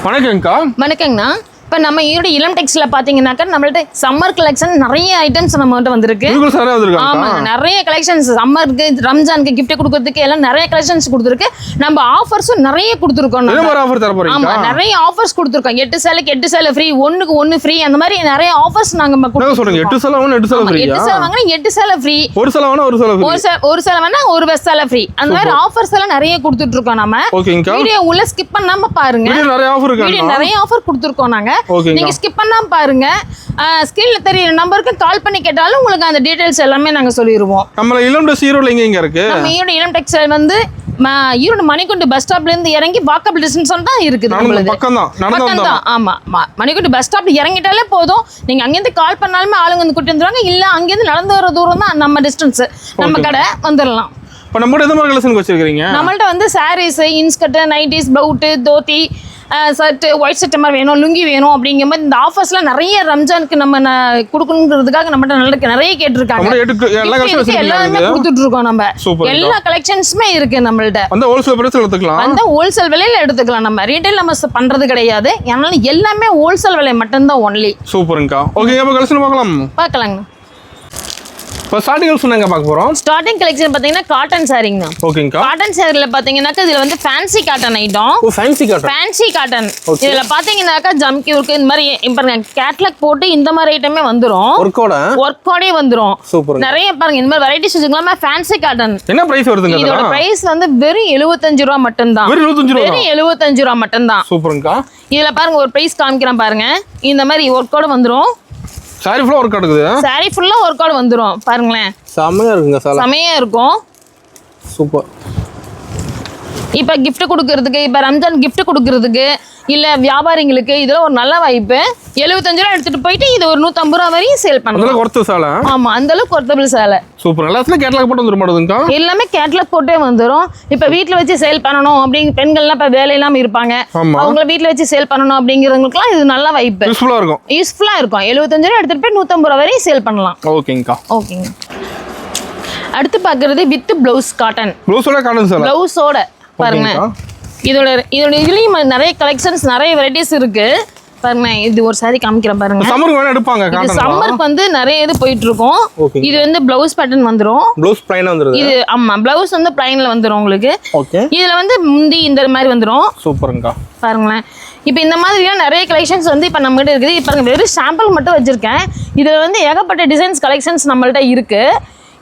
வணக்கம்க்கா. வணக்கங்கண்ணா. இப்போ நம்ம ஈரோடு இளம் டெக்ஸ்ல பாத்தீங்கன்னாக்கா நம்மள்ட்ட சம்மர் கலெக்ஷன் நிறைய ஐட்டம்ஸ் நம்மகிட்ட வந்திருக்கு. ஆமா, நிறைய கலெக்ஷன்ஸ் சம்மருக்கு ரம்ஜானுக்கு கிஃப்ட் கொடுக்கறதுக்கு எல்லாம் நிறைய கலெக்ஷன்ஸ் கொடுத்துருக்கு. நம்ம ஆஃபர்ஸும் நிறைய கொடுத்துருக்கோம். ஆமா, நிறைய ஆஃபர்ஸ் கொடுத்துருக்கோம். 8 சேலைக்கு 8 சேலை ஃப்ரீ, 1க்கு 1 ஃப்ரீ, அந்த மாதிரி நிறைய ஆஃபர்ஸ் நாங்க கொடுத்துருக்கோம். 8 சேலை வாங்கினா 8 சேலை ஃப்ரீ. 8 சேலை வாங்கினா 8 சேலை ஃப்ரீ. ஒரு சேலை வாங்கினா ஒரு சேலை ஃப்ரீ. ஒரு சேலை வாங்கினா ஒரு வெஸ்ட் சேலை ஃப்ரீ. அந்த மாதிரி ஆஃபர்ஸ் எல்லாம் நிறைய கொடுத்துட்டு இருக்கோம். நம்ம வீடியோ உள்ள ஸ்கிப் பண்ணாம பாருங்க. நிறைய ஆஃபர் இருக்கு. வீடியோ நிறைய ஆஃபர் கொடுத்துருக்கோம் நாங்க. நீங்க ஸ்கிப் பண்ணாம பாருங்க. ஸ்கிரீன்ல தெரியுற நம்பருக்கு கால் பண்ணி கேட்டாலும் உங்களுக்கு அந்த டீடைல்ஸ் எல்லாமே நாங்க சொல்லிடுவோம். நம்ம இளம் டெக்ஸ் ஈரோட்ல எங்க இருக்கு? நம்ம ஈரோடு இளம் டெக்ஸ் வந்து ஈரோடு மணிக்குண்டு பஸ் ஸ்டாப்ல இருந்து இறங்கி வாக்கபிள் டிஸ்டன்ஸ் தான் இருக்குது. பக்கம் தான். ஆமா, மணிக்குண்டு பஸ் ஸ்டாப்ல இறங்கிட்டாலே போதும். நீங்க அங்கிருந்து கால் பண்ணாலுமே ஆளுங்க வந்து கூட்டி வந்துருவாங்க. இல்ல அங்கிருந்து நடந்து வர தூரம் தான் நம்ம டிஸ்டன்ஸ். நம்ம கடை வந்துடலாம். இப்போ நம்மளோட எந்த மாதிரி கலெக்ஷன் வச்சிருக்கீங்க? நம்மள்ட்ட வந்து சாரீஸ், இன்ஸ்கர்ட், நைட்டிஸ், பவுட், தோத்தி, ஷர்ட், ஒயிட் ஷர்ட் மாதிரி வேணும், லுங்கி வேணும் அப்படிங்கிற மாதிரி இந்த ஆஃபர்ஸ்லாம் நிறைய ரம்ஜானுக்கு நம்ம கொடுக்கணுங்கிறதுக்காக நம்மகிட்ட நிறைய கேட்டிருக்காங்க. எல்லாமே கொடுத்துட்டு இருக்கோம். நம்ம எல்லா கலெக்ஷன்ஸுமே இருக்கு நம்மள்ட்ட. அந்த ஹோல்சேல் பிரைஸ்ல எடுத்துக்கலாம். அந்த ஹோல்சேல் விலையில எடுத்துக்கலாம். நம்ம ரீட்டைல் நம்ம பண்றது கிடையாது. அதனால எல்லாமே ஹோல்சேல் விலை மட்டும்தான் ஒன்லி. சூப்பர்ங்கா. ஓகே, அப்ப கலெக்ஷன் பார்க்கலாங்க. இப்போ ஸ்டார்டிங் கலெக்ஷன் எங்க பார்க்க போறோம்? ஸ்டார்டிங் கலெக்ஷன் பாத்தீங்கன்னா காட்டன் சாரிங்க. ஓகேங்கா. காட்டன் சாரில பாத்தீங்கன்னாக்க இதுல வந்து ஃபேன்சி காட்டன் ஐட்டம். ஓ, ஃபேன்சி காட்டன். Fancy cotton. இதுல பாத்தீங்கன்னாக்க ஜம்கி ஒர்க் இந்த மாதிரி பாருங்க, கேட்லாக் போட்டு இந்த மாதிரி ஐட்டமே வந்துரும். ஒர்க்கோடே வந்துரும். சூப்பர். நிறைய பாருங்க இந்த மாதிரி வெரைட்டிஸ் வச்சுக்கலாம். Fancy cotton. என்ன பிரைஸ் வருதுங்க? இதோட பிரைஸ் வந்து வெறும் 75 ரூபாய் மட்டும் தான். வெறும் 75 ரூபாய் மட்டும் தான். சூப்பர்ங்கா. இதுல பாருங்க ஒரு பிரைஸ் காமிக்கிறேன் பாருங்க. இந்த மாதிரி ஒர்க்கோட வந்துரும். சாரி ஃபுல்லா ஒர்க் ஆடுது. சாரி ஃபுல்லா ஒர்க் ஆட் வந்துரும். பாருங்களேன், செமையா இருக்குங்க. செமையா இருக்கும். சூப்பர். இப்போ கிஃப்ட் கொடுக்கறதுக்கு, இப்போ ரம்ஜான் கிஃப்ட் கொடுக்கறதுக்கு, இல்ல வியாபாரிங்களுக்கு இதெல்லாம் ஒரு நல்ல வாய்ப்பு. 75 ரூபா எடுத்துட்டு போயிட்டு இது ஒரு 150 ரூபா வரையும் சேல் பண்ணலாம். அந்த அளவுக்கு சேலை. ஆமா, அந்த அளவுக்கு ஒர்த்தபிள் சேலை. சூப்பர். எல்லாத்துலயும் கேட்லாக் போட்டு வந்துரும் மாட்டதுங்கா. எல்லாமே கேட்லாக் போட்டே வந்துரும். இப்போ வீட்ல வச்சு சேல் பண்ணணும் அப்படிங்க பெண்கள்லாம் இப்ப வேலை இல்லாம இருப்பாங்க. அவங்கள வீட்ல வச்சு சேல் பண்ணணும் அப்படிங்கிறவங்களுக்குலாம் இது நல்ல வாய்ப்பு. யூஸ்ஃபுல்லா இருக்கும். 75 ரூபா எடுத்துட்டு போய் 150 ரூபா வரையும் சேல் பண்ணலாம். ஓகேங்கா. ஓகேங்க. அடுத்து பாக்குறது வித் பிளவுஸ் காட்டன். பிளவுஸோட காட்டன் சேலை. பிளவுஸோட பாருங்க. இதோட இதுலயும் நிறைய கலெக்ஷன்ஸ், நிறைய வெரைட்டிஸ் இருக்கு. பாருங்க, இது ஒரு சாரி காமிக்கிறேன் பாருங்க. சம்மருக்கு வேணா எடுப்பாங்க. காட்டன் சம்மருக்கு வந்து நிறைய இது போயிட்டு இருக்கும். இது வந்து பிளவுஸ் பேட்டர்ன் வந்துரும். பிளவுஸ் பிளைன் வந்துருது. இது ஆமா, பிளவுஸ் வந்து பிளைன்ல வந்துரும் உங்களுக்கு. ஓகே. இதுல வந்து முந்தி இந்த மாதிரி வந்துரும். சூப்பர்ங்கா. பாருங்களேன், இப்போ இந்த மாதிரியான நிறைய கலெக்ஷன்ஸ் வந்து இப்போ நம்மகிட்ட இருக்குது. இப்போ பாருங்க, வெறும் சாம்பிள் மட்டும் வச்சிருக்கேன். இதுல வந்து ஏகப்பட்ட டிசைன்ஸ் கலெக்ஷன்ஸ் நம்மள்ட்ட இருக்கு.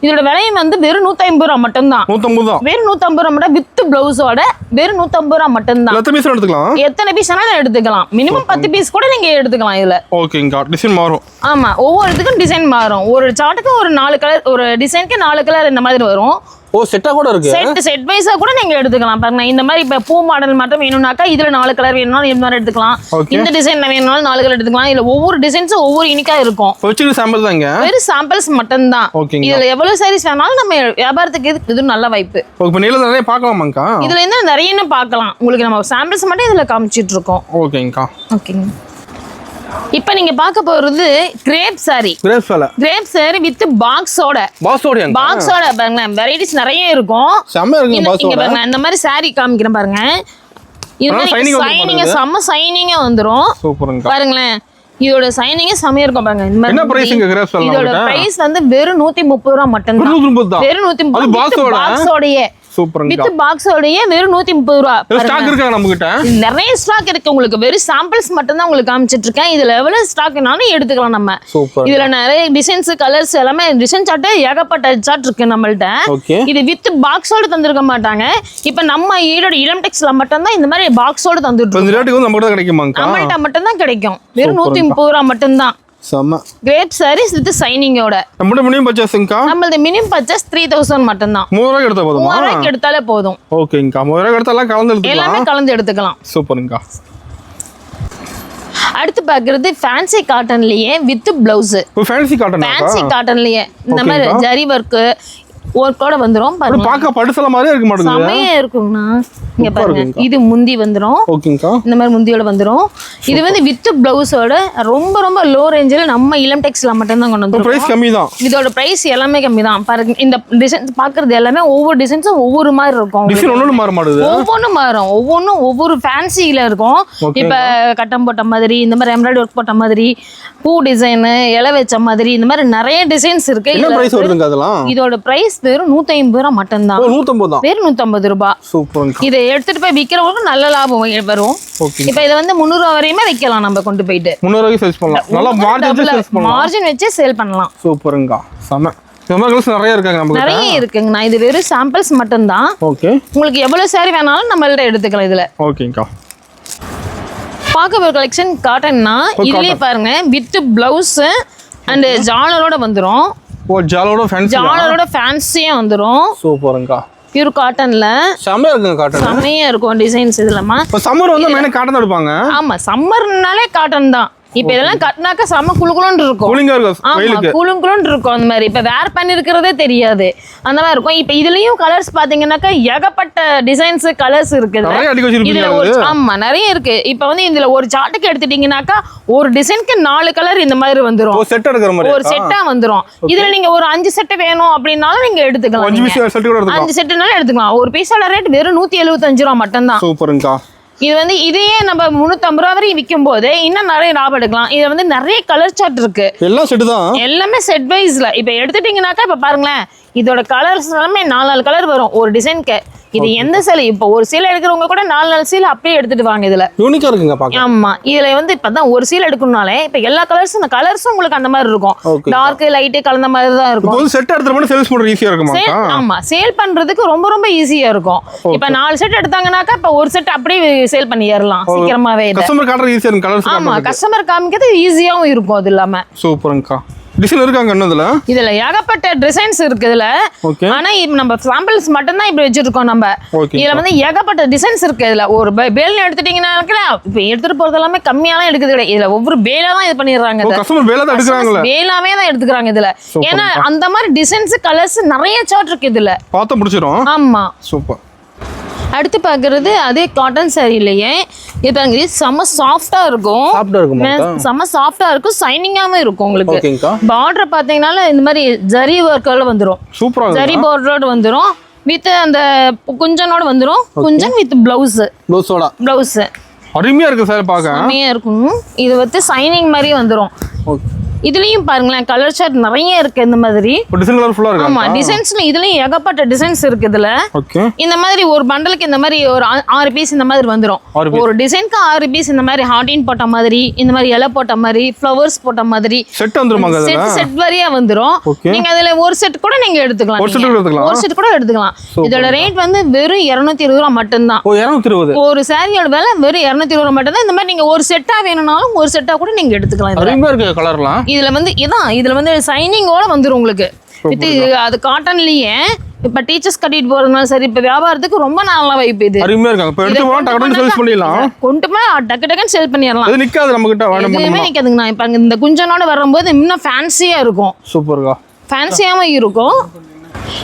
இதோட விலையும் வந்து வெறும் 150 ரூபா மட்டும்தான். 150 தான். வெறும் 150 ரூபா மட்டும் வித் பிளவுஸோட வெறும் 150 ரூபா மட்டும்தான். எத்தனை பீஸ் எடுத்துக்கலாம்? எத்தனை பீஸ் வேணாலும் எடுத்துக்கலாம். மினிமம் 10 பீஸ் கூட நீங்க எடுத்துக்கலாம் இதுல. ஓகேங்கா. டிசைன் மாறும். ஆமா, ஒவ்வொருத்துக்கும் டிசைன் மாறும். ஒரு சார்ட்டுக்கு ஒரு 4 கலர், ஒரு டிசைனுக்கு 4 கலர் இந்த மாதிரி வரும். ஓ, செட்டா கூட இருக்கு. செட் வைஸா கூட நீங்க எடுத்துக்கலாம். பாருங்க, இந்த மாதிரி இப்ப பூ மாடல் மட்டும் வேணும்னாக்கா இதுல 4 கலர் வேணும்னா இந்த மாதிரி எடுத்துக்கலாம். இந்த டிசைன் வேணும்னாலும் 4 கலர் எடுத்துக்கலாம். இதுல ஒவ்வொரு டிசைன்ஸும் ஒவ்வொரு யூனிக்கா இருக்கும். வெறும் சாம்பிள் தாங்க. வெறும் சாம்பிள்ஸ் மட்டும் தான். இதுல எவ்வளவு சாரீஸ் வேணாலும் நம்ம வியாபாரத்துக்கு இது நல்ல வாய்ப்பு. இப்போ நீல நிறைய பார்க்கலாமாங்கா? இதுல இருந்து நிறைய பார்க்கலாம். உங்களுக்கு நம்ம சாம்பிள்ஸ் மட்டும் இதுல காமிச்சிட்டு இருக்கோம். ஓகேங்கா. ஓகேங்க. இப்போ நீங்க பார்க்க போறது crepe sari. Crepe sari with பாக்ஸோட. பாக்ஸோட பாருங்க, வெரைட்டிஸ் நிறைய இருக்கும். செம்ம இருக்குங்க. பாக்ஸோட பாருங்க, இந்த மாதிரி சாரி காமிக்கிறேன் பாருங்க. இது மாதிரி ஷைனிங்கா, செம்ம ஷைனிங்கா வந்துரும். சூப்பர்ங்க. பாருங்களேன், இதோட சைனிங்கே செமையா இருக்கும் பாருங்க. இந்த மாதிரி என்ன பிரைஸ்ங்க கிரேப் சாரி? இதோட பிரைஸ் வந்து வெறும் 130 ரூபாய் மட்டும் தான். வெறும் 130. பாக்ஸோடயே. சூப்பர்ங்க. வித் பாக்ஸோடயே வெறும் 130 ரூபாய். ஸ்டாக் இருக்கா நம்ம கிட்ட? நிறைய ஸ்டாக் இருக்கு. உங்களுக்கு வெறும் சாம்பிள்ஸ் மட்டும் தான் உங்களுக்கு காமிச்சிட்டு இருக்கேன். இதுல எவ்வளவு ஸ்டாக்னாலும் எடுத்துக்கலாம் நம்ம. இதுல நிறைய டிசைன்ஸ், கலர்ஸ் எல்லாமே டிசைன் சார்ட் ஏகப்பட்ட சார்ட் இருக்கு நம்மள்ட்ட. இது வித் பாக்ஸோட தந்திருக்க மாட்டாங்க. இப்போ நம்ம ஈரோடு இளம் டெக்ஸ்ல மட்டும் தான் இந்த மாதிரி பாக்ஸோட தந்துட்டு இருக்கோம். இந்த ரேட்டுக்கு வந்து நம்ம கிட்ட கிடைக்குமாங்க? நம்மள்ட்ட மட்டும் தான் கிடைக்கும். வெறும் 130 ரூபாய் மட்டும் தான். சம கிரேப் சாரீஸ் வித் ஷைனிங்கோட. நம்மளோட மினிமம் பர்சேஸ்ங்கா? நம்மளோட மினிமம் பர்சேஸ் 3000 மட்டும் தான். 3000 ரூபாய் எடுத்தா போதுமா? 3000 ரூபாய் எடுத்தாலே போதும். ஓகேங்கா. 3000 ரூபாய் எடுத்தால கலந்து எடுத்துக்கலாம். எல்லாமே கலந்து எடுத்துக்கலாம். சூப்பர்ங்கா. அடுத்து பாக்குறது ஃபேன்சி காட்டன்லயே with blouse. Fancy cotton. Fancy காட்டன்லயே இந்த மாதிரி ஜரி வர்க் ஒர்க்கோட வந்துரும். பாருங்க, பாக்க படுசல மாதிரியே இருக்க மாட்டேங்குது. செமையா இருக்கும்னா. இங்க பாருங்க, இது முந்தி வந்துரும். ஓகேங்கா. இந்த மாதிரி முந்தியோட வந்துரும். இது வந்து வித் பிளவுஸோட ரொம்ப ரொம்ப லோ ரேஞ்சில் நம்ம இளம் டெக்ஸ்ல மட்டும் தான் கொண்டு வந்திருக்கோம். பிரைஸ் கம்மி தான். இதோட பிரைஸ் எல்லாமே கம்மி தான். பாருங்க இந்த டிசைன் பாக்குறது எல்லாமே ஒவ்வொரு டிசைன்ஸும் ஒவ்வொரு மாதிரி இருக்கும். டிசைன் ஒவ்வொரு மாற மாடுது. ஒவ்வொன்றும் மாறும். ஒவ்வொன்றும் ஒவ்வொரு ஃபேன்சியில இருக்கும். இப்ப கட்டம் போட்ட மாதிரி, இந்த மாதிரி எம்ப்ராய்டரி ஒர்க் போட்ட மாதிரி, பூ டிசைன், இலை வச்ச மாதிரி, இந்த மாதிரி நிறைய டிசைன்ஸ் இருக்கு. என்ன பிரைஸ் வருதுங்க அதெல்லாம்? இதோட பிரைஸ் வெறும் 150 ரூபாய் மட்டும் தான். 150 தான். வெறும் 150 ரூபாய். சூப்பர். இதை எடுத்துட்டு போய் விக்கிறவங்களுக்கு நல்ல லாபம் வரும். இப்ப இதை வந்து 300 ரூபாய் வரையுமே வைக்கலாம். நம்ம கொண்டு போயிட்டு 300 ரூபாய்க்கு சேல்ஸ் பண்ணலாம். நல்லா மார்ஜின் வச்சு சேல் பண்ணலாம். சூப்பருங்க. செம. இந்த மாதிரி கலர்ஸ் நிறைய இருக்காங்க நமக்கு. நிறைய இருக்குங்க. நான் இது வெறும் சாம்பிள்ஸ் மட்டும் தான். ஓகே. உங்களுக்கு எவ்வளவு saree வேணாலும் நம்மள்ட்ட எடுத்துக்கலாம் இதுல. ஓகேங்கா. பாக்க ஒரு கலெக்ஷன் காட்டன்னா இதுலயே பாருங்க வித் பிளவுஸ் அண்ட் ஜாலரோட வந்துரும். ஓ ஜாலரோட ஃபேன்சி. ஜாலரோட ஃபேன்சியா வந்துரும். சூப்பருங்க. பியூர் காட்டன்ல செமையா இருக்குங்க. காட்டன் செமையா இருக்கும் டிசைன்ஸ் இதுலமா. இப்ப சம்மர் வந்து மெயினா காட்டன் தான் எடுப்பாங்க. ஆமா சம்மர்னாலே காட்டன் தான். இப்ப இதெல்லாம் கட்டினாக்க செம குளுகுளுன்னு இருக்கும். கூலிங்கா இருக்கும் வெயிலுக்கு. குளுகுளுன்னு இருக்கும். அந்த மாதிரி இப்ப வேர் பண்ணி இருக்கிறதே தெரியாது. அந்த மாதிரி இருக்கும். இப்ப இதுலயும் கலர்ஸ் பாத்தீங்கன்னாக்கா ஏகப்பட்ட டிசைன்ஸ் கலர்ஸ் இருக்குது. இதுல ஒரு ஆமா நிறைய இருக்கு. இப்ப வந்து இதுல ஒரு சார்ட்டுக்கு எடுத்துட்டீங்கன்னாக்கா ஒரு டிசைனுக்கு 4 கலர் இந்த மாதிரி வந்துரும். ஒரு செட் எடுக்கிற மாதிரி ஒரு செட்டா வந்துரும். இதுல நீங்க ஒரு 5 செட் வேணும் அப்படினாலும் நீங்க எடுத்துக்கலாம். 5 செட்னால எடுத்துக்கலாம். ஒரு பீஸோட ரேட் வெறும் 175 ரூபாய் மட்டும் தான். சூப்பருங்க. இது வந்து இதையே நம்ம 350 ரூபாய் வரையும் விற்கும் போது இன்னும் நிறைய லாபம் எடுக்கலாம். இதுல வந்து நிறைய கலர் சார்ட் இருக்கு. எல்லாம் செட் தான். எல்லாமே செட் வைஸ்ல. இப்ப எடுத்துட்டீங்கன்னாக்கா இப்ப பாருங்களேன் இதோட கலர்ஸ் எல்லாமே 4 கலர் வரும் ஒரு டிசைனுக்கு. இது எந்த சேலை இப்போ ஒரு சீலை எடுக்கிறவங்க கூட 4 சீலை அப்படியே எடுத்துட்டு வாங்க. இதுல யூனிக்கா இருக்குங்க பாக்க. ஆமா இதுல வந்து இப்பதான் ஒரு சீலை எடுக்கணும்னாலே இப்ப எல்லா கலர்ஸும் கலர்ஸும் உங்களுக்கு அந்த மாதிரி இருக்கும். டார்க் லைட் கலந்த மாதிரி தான் இருக்கும். இப்போ செட் எடுத்துற மட்டும் சேல்ஸ் பண்றது ஈஸியா இருக்குமா? ஆமா சேல் பண்றதுக்கு ரொம்ப ரொம்ப ஈஸியா இருக்கும். இப்ப 4 செட் எடுத்தாங்கனாக்கா இப்ப ஒரு செட் அப்படியே சேல் பண்ணிடலாம் சீக்கிரமாவே. கஸ்டமர் காட்டுறது ஈஸியா இருக்கும். கலர்ஸ் ஆமா கஸ்டமர் காமிக்கிறது ஈஸியாவும் இருக்கும். அது இல்லாம சூப்பர்ங்கா. டிசைன் இருக்காங்க என்னதுல? இதுல ஏகப்பட்ட டிசைன்ஸ் இருக்கு இதுல. ஆனா இப்ப நம்ம சாம்பிள்ஸ் மட்டும் தான் இப்படி வச்சிருக்கோம் நம்ம. இதுல வந்து ஏகப்பட்ட டிசைன்ஸ் இருக்கு. இதுல ஒரு பேல் எடுத்துட்டீங்கன்னா இப்ப எடுத்துட்டு போறது எல்லாமே கம்மியாலாம் எடுக்குது கிடையாது. இதுல ஒவ்வொரு பேலா தான் இது பண்ணிடுறாங்க. கஸ்டமர் பேலா தான் எடுக்கறாங்க. பேலாவே தான் எடுத்துக்கிறாங்க இதுல. ஏன்னா அந்த மாதிரி டிசைன்ஸ் கலர்ஸ் நிறைய சார்ட் இருக்கு இதுல. பார்த்தா பிடிச்சிரும். ஆமா சூப்பர். அடுத்து பாக்குறது அதே காட்டன் சாரிலயே இது பாருங்க செம சாஃப்ட்டா இருக்கும். செம சாஃப்ட்டா இருக்கும். சைனிங்காவும் இருக்கும். உங்களுக்கு பார்டர் பாத்தீங்கன்னா இந்த மாதிரி ஜரி ஒர்க்கோட வந்துரும். சூப்பரா ஜரி பார்டரோட வந்துரும். வித் அந்த குஞ்சனோட வந்துரும். குஞ்சன் வித் பிளவுஸ் அருமையா இருக்கு சார் பாக்க. அருமையா இருக்கும். இது வந்து சைனிங் மாதிரி வந்துரும். இதுலயும் பாருங்களேன் கலர் சார்ட் நிறைய இருக்கு. இந்த மாதிரி டிசைன் கலர்ஃபுல்லா இருக்கு. ஆமா டிசைன்ஸ்ல இதுலயும் ஏகப்பட்ட டிசைன்ஸ் இருக்கு இதுல. இந்த மாதிரி ஒரு பண்டலுக்கு இந்த மாதிரி ஒரு 6 பீஸ் இந்த மாதிரி வந்துரும். ஒரு டிசைனுக்கு 6 பீஸ் இந்த மாதிரி ஹார்டின் போட்ட மாதிரி, இந்த மாதிரி இலை போட்ட மாதிரி, ஃப்ளவர்ஸ் போட்ட மாதிரி செட் வந்துருமாங்க. செட் வரியா வந்துரும். நீங்க அதுல ஒரு செட் கூட நீங்க எடுத்துக்கலாம். ஒரு செட் கூட எடுத்துக்கலாம். இதோட ரேட் வந்து வெறும் 220 ரூபாய் மட்டும் தான். 220. ஒரு சாரியோட விலை வெறும் 220 ரூபாய் மட்டும் தான். இந்த மாதிரி நீங்க ஒரு செட்டா வேணும்னாலும் ஒரு செட்டா கூட நீங்க எடுத்துக்கலாம். அருமையா இருக்கு கலர்லாம். இதுல வந்து இதுல வந்து சைனிங்கோட வந்துரும் உங்களுக்கு. அது காட்டன்லயே இப்ப டீச்சர்ஸ் கட்டிட்டு போறதுனால சரி இப்ப வியாபாரத்துக்கு ரொம்ப நல்லா வைப்பு. இது அருமையா இருக்காங்க. இப்ப எடுத்து போனா டக்கு சேல்ஸ் பண்ணிடலாம். கொண்டு போய் டக்கு டக்குன்னு சேல் பண்ணிடலாம். இது நிக்காது நம்ம கிட்ட. எதுவுமே நிக்காதுங்க. இப்ப இந்த குஞ்சனோட வரும்போது இன்னும் ஃபேன்சியா இருக்கும். சூப்பர்கா. ஃபேன்சியாவும் இருக்கும்.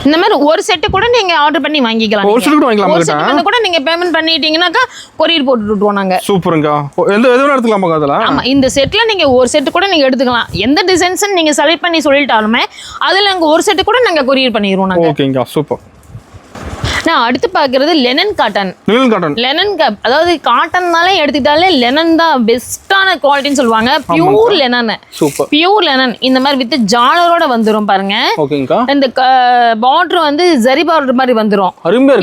இந்த மாதிரி ஒரு செட் கூட நீங்க ஆர்டர் பண்ணி வாங்கிக்கலாம். ஒரு செட் கூட வாங்கிக்கலாம். ஒரு செட் கூட நீங்க பேமெண்ட் பண்ணிட்டீங்கன்னாக்கா கொரியர் போட்டு விட்டுருவோம் நாங்க. சூப்பர்ங்கா. எது எடுத்துக்கலாம் அதெல்லாம். ஆமா இந்த செட்ல நீங்க ஒரு செட் கூட நீங்க எடுத்துக்கலாம். எந்த டிசைன்ஸ் நீங்க செலக்ட் பண்ணி சொல்லிட்டாலுமே அதுல நாங்க ஒரு செட் கூட நாங்க கொரியர் பண்ணிடுவோம் நாங்க. ஓகேங்கா சூப்பர். நான் அடுத்து பாக்குறது லெனன் காட்டன். லெனன் அதாவது காட்டன்னாலே எடுத்துக்கிட்டாலே லெனன் தான் பெஸ்டான குவாலிட்டின்னு சொல்லுவாங்க. Pure linen. பியூர் லெனன் இந்த மாதிரி வித் ஜாலரோட வந்துரும் பாருங்க. இந்த பார்டர் வந்து ஜரி பார்டர் மாதிரி வந்துரும்.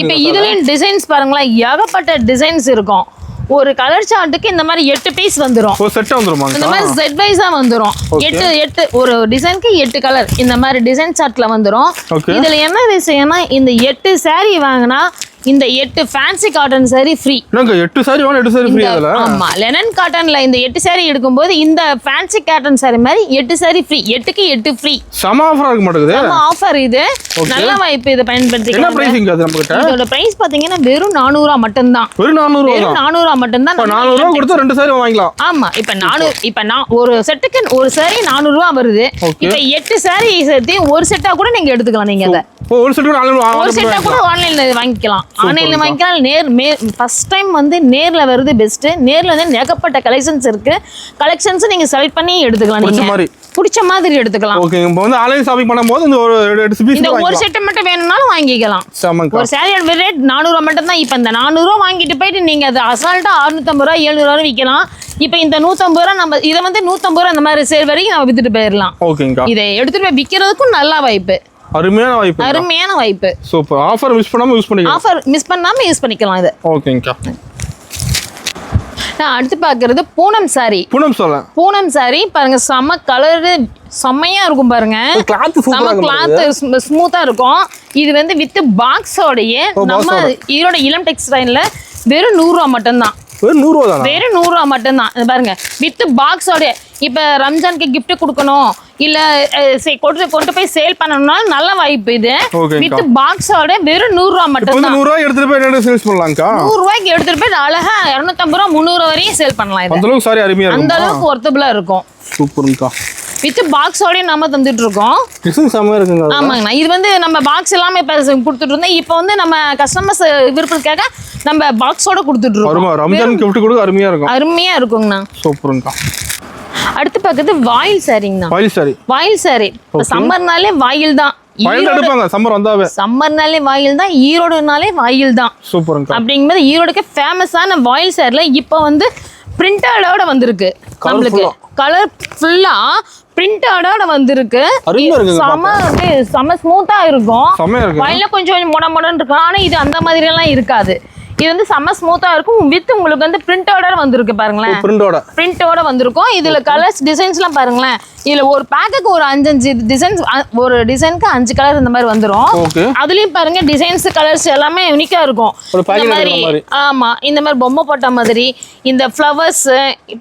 இப்ப இதுலயும் டிசைன்ஸ் பாருங்களேன் ஏகப்பட்ட டிசைன்ஸ் இருக்கும். ஒரு கலர் சார்ட்டுக்கு இந்த மாதிரி 8 பீஸ் வந்துரும். இந்த மாதிரி செட் வைஸா வந்துரும். 8 ஒரு டிசைனுக்கு 8 கலர் இந்த மாதிரி டிசைன் சார்ட்ல வந்துரும். இதுல என்ன விஷயம்னா இந்த 8 saree வாங்கினா இந்த 8 ஃபேன்சி காட்டன் saree ஃப்ரீ. நாங்க 8 saree வாங்க 8 saree ஃப்ரீ அதல. ஆமா லெனன் காட்டன்ல இந்த 8 saree எடுக்கும்போது இந்த ஃபேன்சி காட்டன் saree மாதிரி 8 saree ஃப்ரீ. 8க்கு 8 ஃப்ரீ. சம ஆஃபர் இருக்க மாட்டேங்குது. சம ஆஃபர் இது. நல்ல வாய்ப்பு இத பயன்படுத்திக்கலாம். என்ன பிரைசிங் அது நம்ம கிட்ட? இதோட பிரைஸ் பாத்தீங்கன்னா வெறும் 400 ரூபாய் மட்டும் தான். வெறும் 400 ரூபாய். வெறும் 400 ரூபாய் மட்டும் தான். 400 ரூபாய் கொடுத்து 2 saree வாங்கிக்கலாம். ஆமா இப்ப நான் ஒரு செட்டுக்கு ஒரு saree 400 ரூபாய் வருது. இப்ப 8 saree சேர்த்து ஒரு செட்டா கூட நீங்க எடுத்துக்கலாம். நீங்க அத ஒரு செட் கூட ஒரு செட்டா கூட ஆன்லைன்ல வாங்கிக்கலாம். ஆன்லைன்ல வாங்கிக்கலாம். ஃபர்ஸ்ட் டைம் வந்து நேர்ல வருது பெஸ்ட். நேர்ல வந்து ஏகப்பட்ட கலெக்ஷன்ஸ் இருக்கு. கலெக்ஷன்ஸ் நீங்க செலக்ட் பண்ணி எடுத்துக்கலாம். நீங்க பிடிச்ச மாதிரி எடுத்துக்கலாம். ஓகே. இப்போ வந்து ஆன்லைன் ஷாப்பிங் பண்ணும்போது இந்த ஒரு செட் மட்டும் வேணும்னாலும் வாங்கிக்கலாம். ஒரு சாரி ரேட் 400 மட்டும் தான். இப்போ இந்த 400 வாங்கிட்டு போயிட்டு நீங்க அது அசால்ட்டா 650 700 விற்கலாம். இப்போ இந்த 150 நம்ம இதை வந்து 150 அந்த மாதிரி சேல் வரைக்கும் நம்ம வித்துட்டு போயிடலாம். ஓகேங்கா. இதை எடுத்துட்டு போய் விற்கிறதுக்கும் நல்ல வாய்ப்பு. அருமையான வாய்ப்பு. சூப்பர். ஆஃபர் மிஸ் பண்ணாம யூஸ் பண்ணிக்கலாம். ஆஃபர் மிஸ் பண்ணாம யூஸ் பண்ணிக்கலாம் இது. ஓகேங்கா. நான் அடுத்து பார்க்கறது பூனம் சாரி. பூனம் சாரி பாருங்க, செம்ம கலரு செம்மையா இருக்கும் பாருங்க. செம்ம கிளாத் ஸ்மூத்தா இருக்கும். இது வந்து வித் பாக்ஸோடயே நம்ம ஈரோட இளம் டெக்ஸ்டைல்ல வெறும் 100 ரூபா மட்டும்தான். வெறும் 100 ரூபா மட்டும்தான். பாருங்க வித் பாக்ஸோட. இப்ப ரம்ஜானுக்கு கிஃப்ட் கொடுக்கணும் இல்ல கொண்டு போய் சேல் பண்ணணும்னா நல்ல வாய்ப்பு இது. வித் பாக்ஸோட வெறும் 100 ரூபா மட்டும் தான். 100 ரூபாய் எடுத்துட்டு போய் என்ன சேல்ஸ் பண்ணலாம்க்கா? 100 ரூபாய்க்கு எடுத்துட்டு போய் அழகா 250 ரூபா 300 வரையும் சேல் பண்ணலாம். இது அந்த அளவுக்கு சாரி அருமையா இருக்கும். அந்த அளவுக்கு வொர்த்தபிளா இருக்கும். சூப்பர்ங்கா. வித் பாக்ஸோட நம்ம தந்துட்டு இருக்கோம். டிசைன் செமையா இருக்குங்க. ஆமாங்கண்ணா. இது வந்து நம்ம பாக்ஸ் எல்லாமே இப்ப கொடுத்துட்டு இருந்தோம். இப்போ வந்து நம்ம கஸ்டமர்ஸ் விருப்பத்துக்காக நம்ம பாக்ஸோட கொடுத்துட்டு இருக்கோம். ரம்ஜான் கிஃப்ட் கொடுக்க அருமையா இருக்கும். அருமையா இருக்குங்கண்ணா. சூப்பர்ங்கா. அடுத்து பார்க்குறது வாயில் சாரிங்கண்ணா. வாயில் சாரி. சம்மர்னாலே வாயில் தான். சம்மர்னாலே வாயில் தான். ஈரோடுனாலே வாயில் தான். சூப்பர்ங்கா. அப்படிங்கும்போது ஈரோடுக்கு ஃபேமஸான வாயில் சாரில இப்போ வந்து பிரிண்டடோட வந்திருக்கு. நம்மளுக்கு கலர் ஃபுல்லா பிரிண்டடோட வந்திருக்கு. செம ஸ்மூத்தா இருக்கும். வாயில கொஞ்சம் மொடன்னு இருக்கும். ஆனா இது அந்த மாதிரி எல்லாம் இருக்காது. இது வந்து செம்ம ஸ்மூத்தா இருக்கும். வித் உங்களுக்கு வந்து பிரிண்டோட வந்திருக்கு பாருங்களேன். பிரிண்டோட வந்திருக்கும். இதுல கலர்ஸ் டிசைன்ஸ்லாம் பாருங்களேன். இதுல ஒரு பேக்குக்கு ஒரு 5 டிசைன்ஸ், ஒரு டிசைனுக்கு 5 கலர் இந்த மாதிரி வந்துரும். அதுலயும் பாருங்க டிசைன்ஸ் கலர்ஸ் எல்லாமே யூனிக்கா இருக்கும். இந்த மாதிரி ஆமா, இந்த மாதிரி பொம்மை போட்ட மாதிரி, இந்த ஃப்ளவர்ஸ்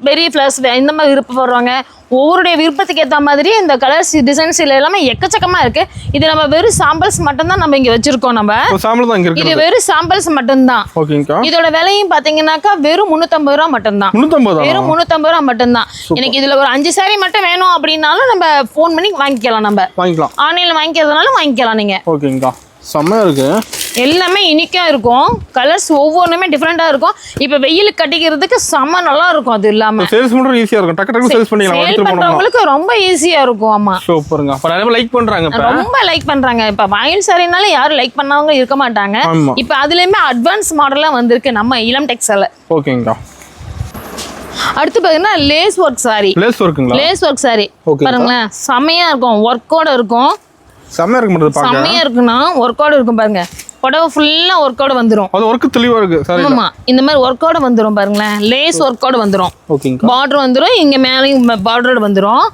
பெரிய ஃப்ளவர்ஸ் இந்த மாதிரி விருப்பப்படுறாங்க. ஒவ்வொருடைய விருப்பத்துக்கு ஏற்ற மாதிரி இந்த கலர்ஸ் டிசைன்ஸ் எல்லாமே எக்கச்சக்கமா இருக்கு. இது நம்ம வெறும் சாம்பிள்ஸ் மட்டும் தான் நம்ம இங்க வச்சிருக்கோம். நம்ம இது வெறும் சாம்பிள்ஸ் மட்டும் தான். இதோட விலையும் பாத்தீங்கன்னாக்கா வெறும் 350 ரூபா மட்டும் தான். வெறும் 350 ரூபா மட்டும் தான். எனக்கு இதுல ஒரு 5 சாரி மட்டும் வேணும் அப்படின்னாலும் நம்ம போன் பண்ணி வாங்கிக்கலாம். நம்ம ஆன்லைன்ல வாங்கிக்கிறதுனால வாங்கிக்கலாம் நீங்க. ஓகேங்கா. செம்மையா இருக்கு. எல்லாமே யூனிக்கா இருக்கும். கலர்ஸ் ஒவ்வொன்றுமே டிஃபரெண்டா இருக்கும். இப்போ வெயிலுக்கு கட்டிக்கிறதுக்கு செம்ம நல்லா இருக்கும். அது இல்லாம சேல்ஸ் பண்றது ஈஸியா இருக்கும். டக்கு டக்கு சேல்ஸ் பண்ணிடலாம். சேல் பண்றவங்களுக்கு ரொம்ப ஈஸியா இருக்கும். ஆமா, சூப்பர்ங்க. அப்ப நிறைய லைக் பண்றாங்க. ரொம்ப லைக் பண்றாங்க. இப்ப வாயில் சாரினால யாரும் லைக் பண்ணவங்க இருக்க மாட்டாங்க. இப்ப அதுலயுமே அட்வான்ஸ் மாடலா வந்திருக்கு நம்ம இளம் டெக்ஸ்டைல்ல. ஓகேங்கா. அடுத்து பாத்தீங்கன்னா lace work sari. Lace work sari பாருங்களேன், செமையா இருக்கும். ஒர்க்கோட இருக்கும். செமையா இருக்குன்னா ஒர்க்கோட இருக்கும் பாருங்க. புடவை ஃபுல்லா ஒர்க்கோட வந்துரும். அது ஒர்க் தெளிவா இருக்கு. ஆமா, இந்த மாதிரி ஒர்க்கோட வந்துரும் பாருங்களேன். லேஸ் ஒர்க்கோட வந்துரும். பார்டர் வந்துரும். இங்க மேலயும் பார்டரோட வந்துரும்.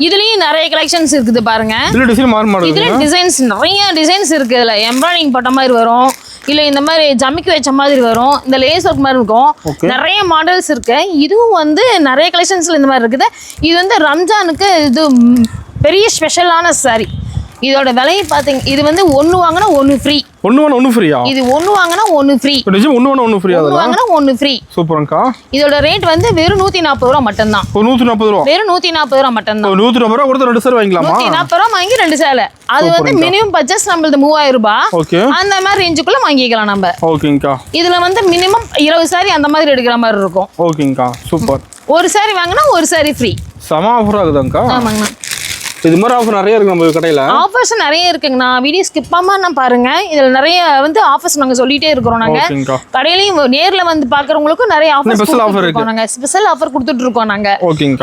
இதுலயும் நிறைய கலெக்ஷன்ஸ் இருக்குது பாருங்க. இதுல டிசைன்ஸ் நிறைய டிசைன்ஸ் இருக்கு. இதுல எம்ப்ராய்டிங் போட்ட மாதிரி வரும், இல்ல இந்த மாதிரி ஜமிக்கி வச்ச மாதிரி வரும். இந்த லேஸ் ஒர்க் மாதிரி இருக்கும். நிறைய மாடல்ஸ் இருக்கு. இதுவும் வந்து நிறைய கலெக்ஷன்ஸ்ல இந்த மாதிரி இருக்குது. இது வந்து ரம்ஜானுக்கு இது பெரிய ஸ்பெஷலான சாரி. இதோட விலையை பாத்தீங்க, இது வந்து 1 வாங்கினா 1 ஃப்ரீ. 1 ஃப்ரீயா? இது 1 வாங்கினா 1 ஃப்ரீ. நிஜம் 1 ஃப்ரீ. அது வாங்கினா 1 ஃப்ரீ. சூப்பர்ங்கா. இதோட ரேட் வந்து வெறும் 140 ரூபாய் மட்டும் தான். 140 ரூபாய். வெறும் 140 ரூபாய் மட்டும் தான். 140 ரூபாய் கொடுத்து 2 சேலை வாங்கிக்கலாமா? 140 ரூபாய் வாங்கி 2 சேலை. அது வந்து மினிமம் பட்ஜெட் நம்மளது 3000 ரூபாய். ஓகே. அந்த மாதிரி ரேஞ்சுக்குள்ள வாங்கிக்கலாம் நம்ம. ஓகேங்கா. இதுல வந்து மினிமம் 20 சாரி அந்த மாதிரி எடுக்கிற மாதிரி இருக்கும். ஓகேங்கா. சூப்பர். ஒரு சாரி வாங்கினா ஒரு சாரி ஃப்ரீ. சம ஆஃபர் ஆகுதாங்கா? ஆமாங்க. இது மாதிரி ஆஃபர் நிறைய இருக்கு நம்ம கடையில. ஆஃபர்ஸ் நிறைய இருக்குங்கண்ணா. வீடியோ ஸ்கிப் பண்ணாம பாருங்க. இதுல நிறைய வந்து ஆஃபர்ஸ் நாங்க சொல்லிட்டே இருக்கிறோம். நாங்க கடையிலயும் நேர்ல வந்து பாக்குறவங்களுக்கும் நிறைய ஆஃபர்ஸ் இருக்கு. நாங்க ஸ்பெஷல் ஆஃபர் கொடுத்துட்டு இருக்கோம் நாங்க.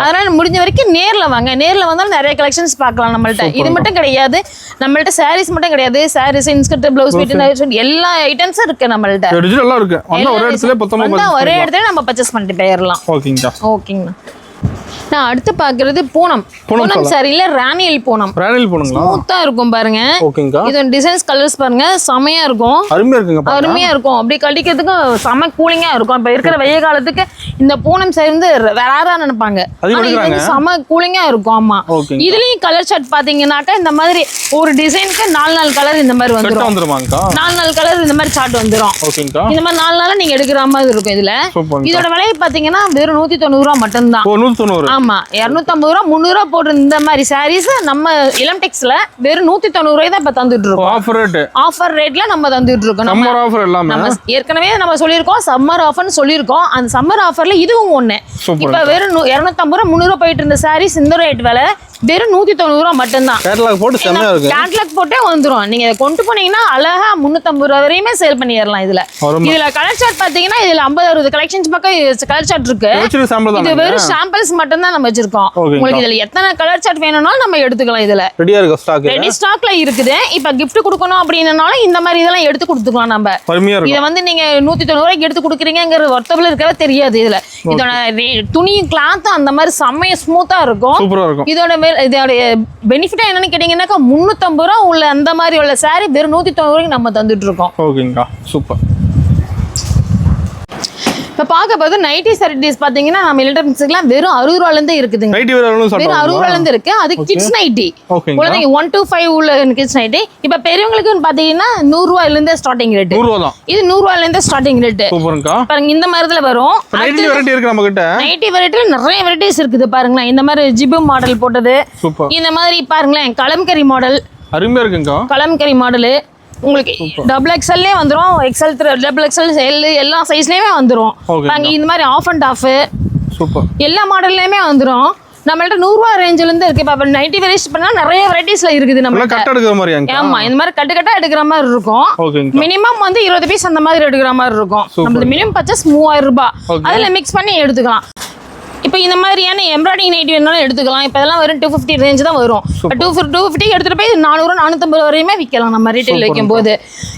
அதனால முடிஞ்ச வரைக்கும் நேர்ல வாங்க. நேர்ல வந்தாலும் நிறைய கலெக்ஷன்ஸ் பார்க்கலாம் நம்மள்ட்ட. இது மட்டும் கிடையாது, நம்மள்ட்ட சாரீஸ் மட்டும் கிடையாது. சாரீஸ், இன்ஸ்கர்ட், ப்ளவுஸ் பீட் எல்லா ஐட்டம்ஸும் இருக்கு நம்மள்ட்ட. டிஜிட்டலா இருக்கு. ஒரே இடத்துல நம்ம பர்ச்சேஸ் பண்ணிட்டு போயிடலாம். ஓகேங்கண்ணா. நான் அடுத்து பாக்குறது பூனம் சாரியில ராணியல் பூனம். ஸ்மூத்தா இருக்கும் பாருங்க. இது டிசைன்ஸ் கலர்ஸ் பாருங்க, செமையா இருக்கும். அருமையா இருக்கும். அப்படி கட்டிக்கிறதுக்கு செம கூலிங்கா இருக்கும். இப்ப இருக்கிற வெய்ய காலத்துக்கு இந்த பூனம் சாரி வந்து வேறா நினைப்பாங்க. செம கூலிங்கா இருக்கும். ஆமா, இதுலயும் கலர் சார்ட் பாத்தீங்கன்னாக்கா இந்த மாதிரி ஒரு டிசைனுக்கு 4 கலர் இந்த மாதிரி வந்துரும். 4 கலர் இந்த மாதிரி சார்ட் வந்துரும். இந்த மாதிரி 4 நீங்க எடுக்கிற மாதிரி இருக்கும். இதுல இதோட விலை பாத்தீங்கன்னா வெறும் 190 ரூபாய் மட்டும் தான். 250. ஆமா 250 ரூபா 300 ரூபா போட்டு இந்த மாதிரி சாரீஸ் நம்ம இளம் டெக்ஸ்ல வெறும் 190 ரூபாய் தான் இப்ப தந்துட்டு இருக்கோம். Offer rate. ஆஃபர் ரேட்ல நம்ம தந்துட்டு இருக்கோம். சம்மர் ஆஃபர் எல்லாமே நம்ம ஏற்கனவே நம்ம சொல்லியிருக்கோம் சம்மர் ஆஃபர்னு சொல்லியிருக்கோம். அந்த சம்மர் ஆஃபர்ல இதுவும் ஒண்ணு. இப்ப வெறும் 250 ரூபா 300 ரூபா போயிட்டு இருந்த சாரீஸ் இந்த ரேட் விலை வெறும் 190 ரூபா மட்டும்தான். கேட்டலாக் போட்டு செமையா இருக்கு. கேட்டலாக் போட்டே வந்துரும். நீங்க இதை கொண்டு போனீங்கன்னா அழகா 350 ரூபா வரையுமே சேல் பண்ணிடலாம். இதுல கலர் சார்ட் பாத்தீங்கன்னா இதுல 50-60 கலெக்ஷன்ஸ் பக்கம் கலர் சார்ட் இருக்கு. இது வெறும் சாம்பிள்ஸ் மட்டும் தான் நம்ம வச்சிருக்கோம். உங்களுக்கு இதுல எத்தனை கலர் சார்ட் வேணும்னாலும் நம்ம எடுத்துக்கலாம். இதுல ரெடியா இருக்கு ஸ்டாக். ரெடி ஸ்டாக்ல இருக்குது. இப்ப gift கொடுக்கணும் அப்படினாலும் இந்த மாதிரி இதெல்லாம் எடுத்து கொடுத்துக்கலாம் நம்ம. இத வந்து நீங்க 190 ரூபாய்க்கு எடுத்து கொடுக்குறீங்கங்கிற வர்த்தபிள் இருக்கவே தெரியாது. இதுல இதோட துணியும் கிளாத்தும் அந்த மாதிரி செம்மையா ஸ்மூத்தா இருக்கும். சூப்பரா இருக்கும். இதோட பெனிஃபிட் என்னன்னு கேட்டீங்கன்னாக்கா 350 ரூபா உள்ள அந்த மாதிரி உள்ள சாரி வெறும் 190 ரூபாய்க்கு நம்ம தந்துட்டு இருக்கோம். ஓகேங்கா சூப்பர். இப்ப பார்க்க போது நைட்டி சாரீஸ் பாத்தீங்கன்னா நம்ம எலக்ட்ரானிக்ஸ்க்குலாம் வெறும் 60 ரூபாயில இருந்து இருக்குதுங்க. நைட்டி வெறும் 60 ரூபாயில இருந்து இருக்கு. அது கிட்ஸ் நைட்டி. குழந்தைங்க 1 to 5 உள்ள கிட்ஸ் நைட்டி. இப்ப பெரியவங்களுக்கு பாத்தீங்கன்னா 100 ரூபாயில இருந்து ஸ்டார்டிங் ரேட். 100 ரூபாய் தான். இது 100 ரூபாயில இருந்து ஸ்டார்டிங் ரேட். சூப்பர்ங்கா. பாருங்க இந்த மாதிரில வரும். நைட்டி வெரைட்டி இருக்கு நம்ம கிட்ட. நைட்டி வெரைட்டில நிறைய வெரைட்டிஸ் இருக்குது பாருங்க. இந்த மாதிரி ஜிபு மாடல் போட்டது. சூப்பர். இந்த மாதிரி பாருங்களேன் கலம்கரி மாடல். அருமையா இருக்குங்கா. கலம்கரி மாடல் உங்களுக்கு டபுள் எக்ஸ்எல்லே வந்துரும். எக்ஸ்எல் டபுள் எக்ஸ்எல் எல் எல்லா சைஸ்லயுமே வந்துரும். பாருங்க இந்த மாதிரி ஆஃப் அண்ட் ஆஃப் சூப்பர் எல்லா மாடல்லையுமே வந்துரும். நம்மள்ட்ட 100 ரூபா ரேஞ்சில இருந்து இருக்கு. இப்ப நைட்டி வெரைட்டிஸ் பண்ணா நிறைய வெரைட்டிஸ்ல இருக்குது. நம்ம கட் எடுக்கிற மாதிரி. ஆமா இந்த மாதிரி கட்டு எடுக்கிற மாதிரி இருக்கும். மினிமம் வந்து 20 பீஸ் அந்த மாதிரி எடுக்கிற மாதிரி இருக்கும். நம்ம மினிமம் பர்ச்சேஸ் 3000 ரூபாய். அதுல மிக்ஸ் பண்ணி எடுத்துக்கலாம். இப்போ இந்த மாதிரியான எம்ப்ராய்டிங் நைட்டி வேணாலும் எடுத்துக்கலாம். இப்போ இதெல்லாம் வெறும் 250 ரேஞ்ச் தான் வரும். 250 எடுத்துட்டு போய் 400 450 வரையுமே விற்கலாம் நம்ம ரீட்டைல் வைக்கும் போது.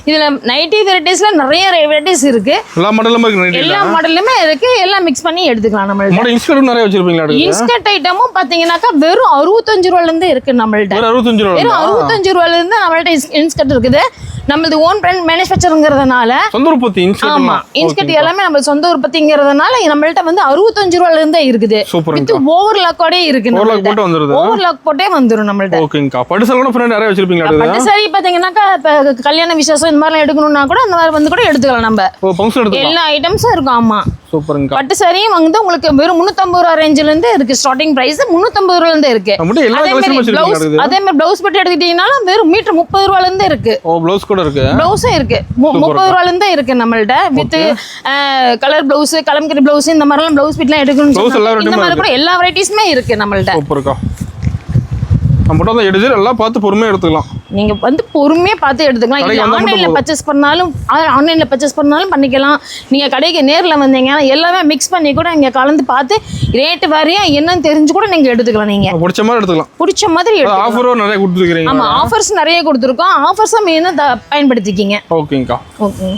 இதுல நைட்டி வெரைட்டிஸ்ல நிறைய வெரைட்டிஸ் இருக்கு. எல்லா மாடலுமே இருக்கு. எல்லாம் மிக்ஸ் பண்ணி எடுத்துக்கலாம். நம்மள்ட்ட இன்ஸ்கர்ட் நிறைய வச்சிருப்பீங்களா? இன்ஸ்கர்ட் ஐட்டமும் பாத்தீங்கன்னாக்கா வெறும் 65 ரூபாயில இருந்து இருக்கு நம்மள்ட்ட. வெறும் 65 ரூபாயில இருந்து நம்மள்ட்ட இன்ஸ்கர்ட் இருக்குது. நம்மளது ஓன் பிராண்ட் மேனுஃபேக்சருங்கிறதுனால சொந்த உற்பத்தி ஆமா இன்ஸ்கர்ட் எல்லாமே நம்ம சொந்த உற்பத்திங்கிறதுனால நம்மள்ட்ட வந்து 65 ரூபாயில இருந்து இருக்குது. வித் ஓவர்லாக்கோட இருக்கு. ஓவர்லாக் போட்டே வந்துரும் நம்மள்ட்ட. ஓகேங்கா. பட்டு சாரி கூட ஃப்ரெண்ட் நிறைய வச்சிருப்பீங்களா? பட்டு சாரி பாத்தீங்கன்னாக்கா கல்யாண விசேஷம் இந்த மாதிரி எடுக்கணும்னா கூட அந்த மாதிரி வந்து கூட எடுத்துக்கலாம். நம்ம எல்லா ஐட்டம்ஸும் இருக்கும். ஆமா சூப்பர்ங்கா. பட்டு சாரியும் வந்து உங்களுக்கு வெறும் 350 ரூபாய் ரேஞ்சில இருந்து இருக்கு. ஸ்டார்டிங் பிரைஸ் 350 ரூபாயில இருந்து இருக்கு. அதே மாதிரி பிளவுஸ் பட்டு எடுத்துக்கிட்டீங்கன்னாலும் வெறும் மீட்டர் 30 ரூபாயில இருந்து இருக்கு. பிளவுஸ் கூட இருக்கு. பிளவுஸும் இருக்கு 30 ரூபாயில இருந்து இருக்கு நம்மள்ட்ட. With colour blouse kalamkari blouse இந்த மாதிரிலாம் பிளவுஸ் பிட்லாம் எடுக்கணும். இந்த மாதிரி கூட எல்லா வெரைட்டிஸுமே இருக்கு நம்மள்ட்ட. சூப்பர்க்கா. நம்ம தான் எடுத்து எல்லாம் பார்த்து பொறுமையா எடுத்துக்கலாம். நீங்க வந்து பொறுமையா பார்த்து எடுத்துக்கலாம். இது ஆன்லைன்ல பர்ச்சேஸ் பண்ணாலும் பண்ணிக்கலாம். நீங்க கடைக்கு நேர்ல வந்தீங்கன்னா எல்லாமே மிக்ஸ் பண்ணி கூட இங்க கலந்து பார்த்து ரேட் வரையா என்னன்னு தெரிஞ்சு கூட நீங்க எடுத்துக்கலாம். நீங்க பிடிச்ச மாதிரி எடுத்துக்கலாம். பிடிச்ச மாதிரி ஆஃபரும் நிறைய கொடுத்துருக்கீங்க. ஆமா ஆஃபர்ஸ் நிறைய கொடுத்துருக்கோம். ஆஃபர்ஸை மெயினா பயன்படுத்திக்கிங்க. ஓகேங்கா. ஓகே.